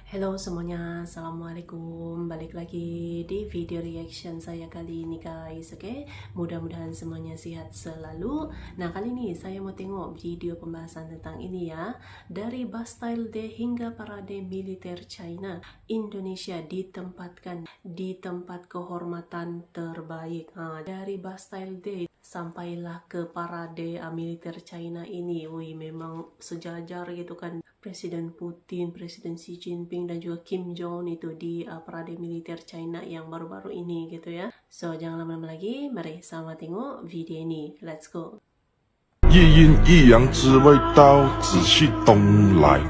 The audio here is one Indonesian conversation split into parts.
Halo semuanya, Assalamualaikum. Balik lagi di video reaction saya kali ini guys. Oke, mudah-mudahan semuanya sehat selalu. Nah, kali ini saya mau tengok video pembahasan tentang ini ya. Dari Bastille Day hingga parade militer China, Indonesia ditempatkan di tempat kehormatan terbaik. Dari Bastille Day sampailah ke parade militer China ini. Wih, memang sejajar gitu kan. Presiden Putin, Presiden Xi Jinping, dan juga Kim Jong-un itu di parade militer China yang baru-baru ini gitu ya. So, jangan lama-lama lagi, mari sama tengok video ini. Let's go! 一阴一阳之谓道，直系东来。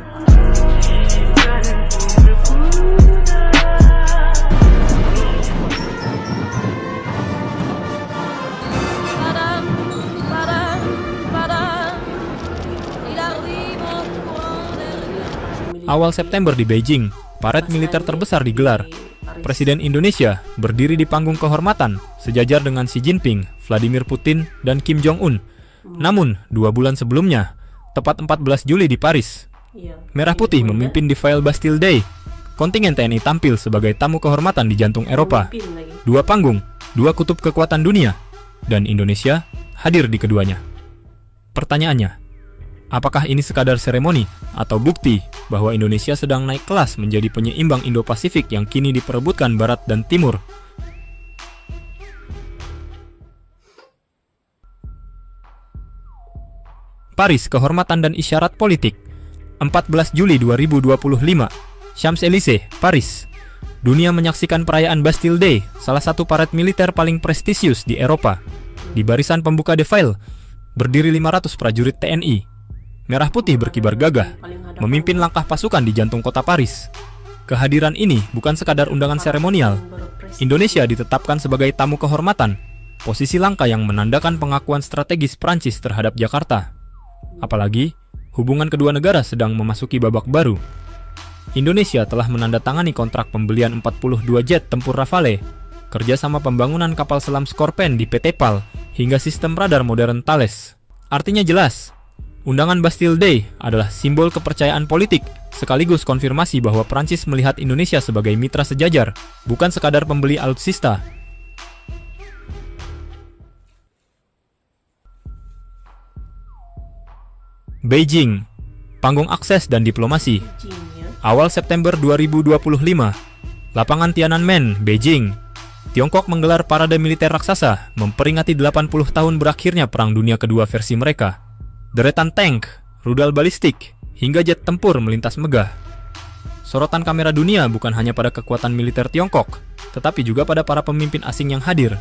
Awal September di Beijing, parade militer terbesar digelar. Presiden Indonesia berdiri di panggung kehormatan sejajar dengan Xi Jinping, Vladimir Putin, dan Kim Jong-un. Namun, 2 bulan sebelumnya, tepat 14 Juli di Paris, Merah Putih memimpin di File Bastille Day. Kontingen TNI tampil sebagai tamu kehormatan di jantung Eropa. 2 panggung, 2 kutub kekuatan dunia, dan Indonesia hadir di keduanya. Pertanyaannya, apakah ini sekadar seremoni atau bukti bahwa Indonesia sedang naik kelas menjadi penyeimbang Indo-Pasifik yang kini diperebutkan Barat dan Timur? Paris, kehormatan dan isyarat politik. 14 Juli 2025, Champs-Élysées, Paris. Dunia menyaksikan perayaan Bastille Day, salah satu parade militer paling prestisius di Eropa. Di barisan pembuka defile, berdiri 500 prajurit TNI. Merah Putih berkibar gagah, memimpin langkah pasukan di jantung kota Paris. Kehadiran ini bukan sekadar undangan seremonial. Indonesia ditetapkan sebagai tamu kehormatan, posisi langka yang menandakan pengakuan strategis Prancis terhadap Jakarta. Apalagi, hubungan kedua negara sedang memasuki babak baru. Indonesia telah menandatangani kontrak pembelian 42 jet tempur Rafale, kerjasama pembangunan kapal selam Skorpen di PT PAL, hingga sistem radar modern Thales. Artinya jelas, undangan Bastille Day adalah simbol kepercayaan politik, sekaligus konfirmasi bahwa Prancis melihat Indonesia sebagai mitra sejajar, bukan sekadar pembeli alutsista. Beijing, panggung akses dan diplomasi. Awal September 2025, lapangan Tiananmen, Beijing. Tiongkok menggelar parade militer raksasa, memperingati 80 tahun berakhirnya Perang Dunia Kedua versi mereka. Deretan tank, rudal balistik, hingga jet tempur melintas megah. Sorotan kamera dunia bukan hanya pada kekuatan militer Tiongkok, tetapi juga pada para pemimpin asing yang hadir.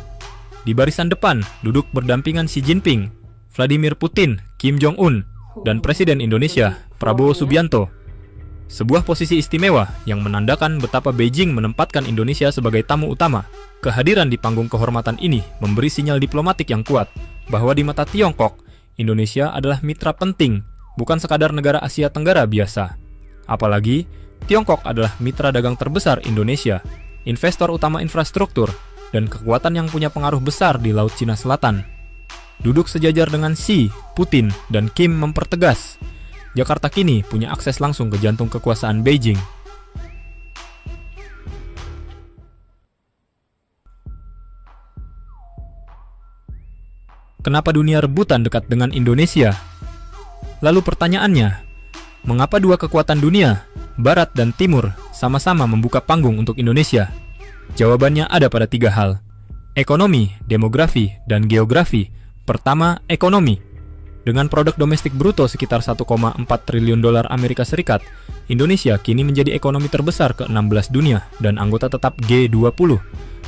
Di barisan depan duduk berdampingan Xi Jinping, Vladimir Putin, Kim Jong-un, dan Presiden Indonesia, Prabowo Subianto. Sebuah posisi istimewa yang menandakan betapa Beijing menempatkan Indonesia sebagai tamu utama. Kehadiran di panggung kehormatan ini memberi sinyal diplomatik yang kuat bahwa di mata Tiongkok, Indonesia adalah mitra penting, bukan sekadar negara Asia Tenggara biasa. Apalagi, Tiongkok adalah mitra dagang terbesar Indonesia, investor utama infrastruktur, dan kekuatan yang punya pengaruh besar di Laut Cina Selatan. Duduk sejajar dengan Xi, Putin, dan Kim mempertegas, Jakarta kini punya akses langsung ke jantung kekuasaan Beijing. Kenapa dunia rebutan dekat dengan Indonesia? Lalu pertanyaannya, mengapa dua kekuatan dunia, Barat dan Timur, sama-sama membuka panggung untuk Indonesia? Jawabannya ada pada 3 hal: ekonomi, demografi, dan geografi. Pertama, ekonomi. Dengan produk domestik bruto sekitar 1,4 triliun dolar Amerika Serikat, Indonesia kini menjadi ekonomi terbesar ke-16 dunia dan anggota tetap G20.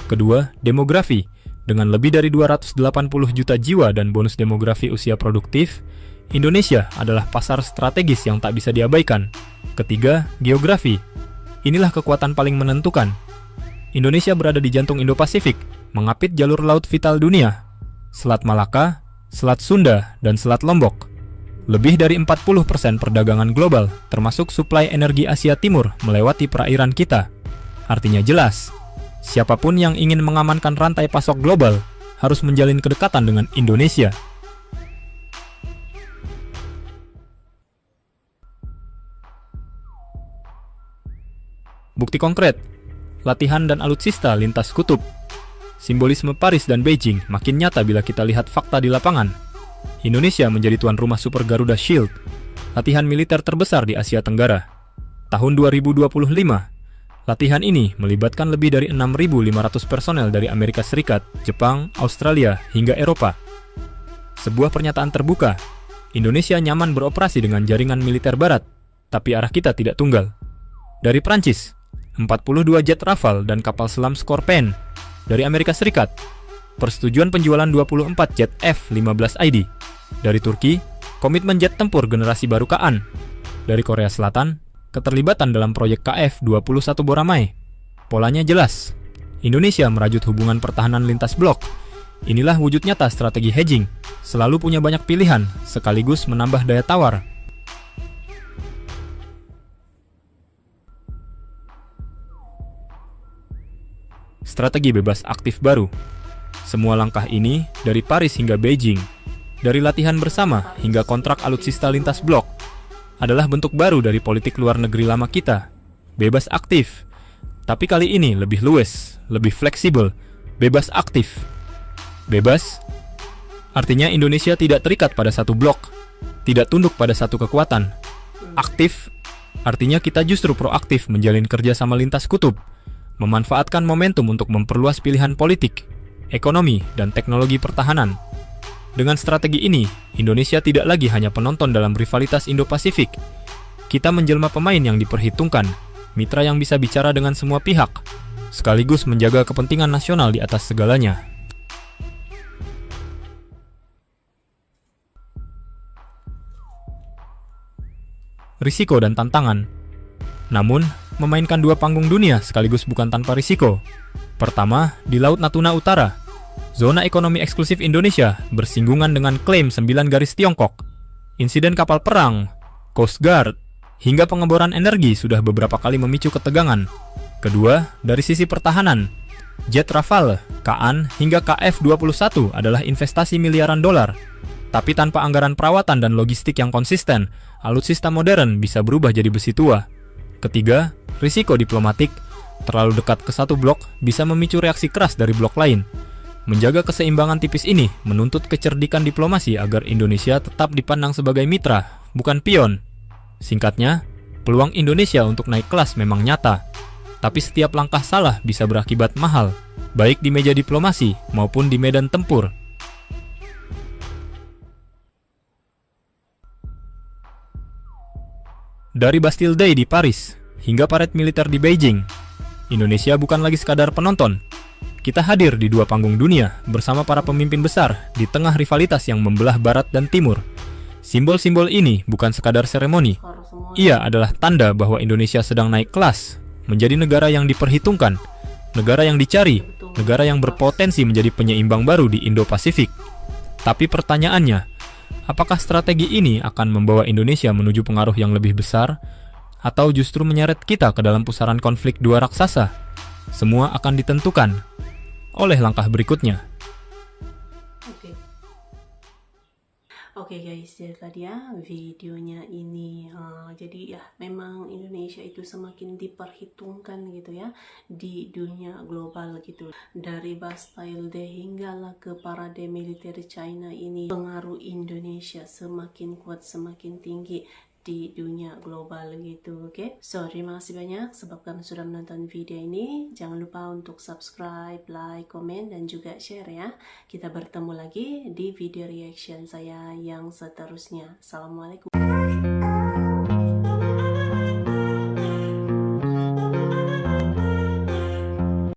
Kedua, demografi. Dengan lebih dari 280 juta jiwa dan bonus demografi usia produktif, Indonesia adalah pasar strategis yang tak bisa diabaikan. Ketiga, geografi. Inilah kekuatan paling menentukan. Indonesia berada di jantung Indo-Pasifik, mengapit jalur laut vital dunia, Selat Malaka, Selat Sunda, dan Selat Lombok. Lebih dari 40% perdagangan global, termasuk suplai energi Asia Timur, melewati perairan kita. Artinya jelas, siapapun yang ingin mengamankan rantai pasok global harus menjalin kedekatan dengan Indonesia. Bukti konkret, latihan dan alutsista lintas kutub. Simbolisme Paris dan Beijing makin nyata bila kita lihat fakta di lapangan. Indonesia menjadi tuan rumah Super Garuda Shield, latihan militer terbesar di Asia Tenggara. Tahun 2025, latihan ini melibatkan lebih dari 6.500 personel dari Amerika Serikat, Jepang, Australia, hingga Eropa. Sebuah pernyataan terbuka, Indonesia nyaman beroperasi dengan jaringan militer barat, tapi arah kita tidak tunggal. Dari Prancis, 42 jet Rafale dan kapal selam Scorpène. Dari Amerika Serikat, persetujuan penjualan 24 jet F-15ID. Dari Turki, komitmen jet tempur generasi baru Kaan. Dari Korea Selatan, keterlibatan dalam proyek KF-21 Boramae. Polanya jelas, Indonesia merajut hubungan pertahanan lintas blok. Inilah wujud nyata strategi hedging, selalu punya banyak pilihan, sekaligus menambah daya tawar. Strategi bebas aktif baru. Semua langkah ini, dari Paris hingga Beijing, dari latihan bersama hingga kontrak alutsista lintas blok, adalah bentuk baru dari politik luar negeri lama kita. Bebas aktif, tapi kali ini lebih luwes, lebih fleksibel, bebas aktif. Bebas, artinya Indonesia tidak terikat pada satu blok, tidak tunduk pada satu kekuatan. Aktif, artinya kita justru proaktif menjalin kerja sama lintas kutub, memanfaatkan momentum untuk memperluas pilihan politik, ekonomi, dan teknologi pertahanan. Dengan strategi ini, Indonesia tidak lagi hanya penonton dalam rivalitas Indo-Pasifik. Kita menjelma pemain yang diperhitungkan, mitra yang bisa bicara dengan semua pihak, sekaligus menjaga kepentingan nasional di atas segalanya. Risiko dan tantangan. Namun, memainkan dua panggung dunia sekaligus bukan tanpa risiko. Pertama, di Laut Natuna Utara, zona ekonomi eksklusif Indonesia bersinggungan dengan klaim 9 garis Tiongkok. Insiden kapal perang, Coast Guard, hingga pengeboran energi sudah beberapa kali memicu ketegangan. Kedua, dari sisi pertahanan, jet Rafale, Kaan, hingga KF-21 adalah investasi miliaran dolar. Tapi tanpa anggaran perawatan dan logistik yang konsisten, alutsista modern bisa berubah jadi besi tua. Ketiga, risiko diplomatik. Terlalu dekat ke satu blok bisa memicu reaksi keras dari blok lain. Menjaga keseimbangan tipis ini menuntut kecerdikan diplomasi agar Indonesia tetap dipandang sebagai mitra, bukan pion. Singkatnya, peluang Indonesia untuk naik kelas memang nyata. Tapi setiap langkah salah bisa berakibat mahal, baik di meja diplomasi maupun di medan tempur. Dari Bastille Day di Paris hingga parade militer di Beijing, Indonesia bukan lagi sekadar penonton. Kita hadir di dua panggung dunia bersama para pemimpin besar di tengah rivalitas yang membelah barat dan timur. Simbol-simbol ini bukan sekadar seremoni. Ia adalah tanda bahwa Indonesia sedang naik kelas, menjadi negara yang diperhitungkan, negara yang dicari, negara yang berpotensi menjadi penyeimbang baru di Indo-Pasifik. Tapi pertanyaannya, apakah strategi ini akan membawa Indonesia menuju pengaruh yang lebih besar, atau justru menyeret kita ke dalam pusaran konflik dua raksasa? Semua akan ditentukan oleh langkah berikutnya. Oke guys, jadi tadi ya videonya ini. Jadi ya memang Indonesia itu semakin diperhitungkan gitu ya di dunia global gitu. Dari Bastille Day hinggalah ke parade militer China ini, pengaruh Indonesia semakin kuat, semakin tinggi di dunia global gitu. Oke, so terima kasih banyak sebab kamu sudah menonton video ini. Jangan lupa untuk subscribe, like, komen, dan juga share ya. Kita bertemu lagi di video reaction saya yang seterusnya. Assalamualaikum.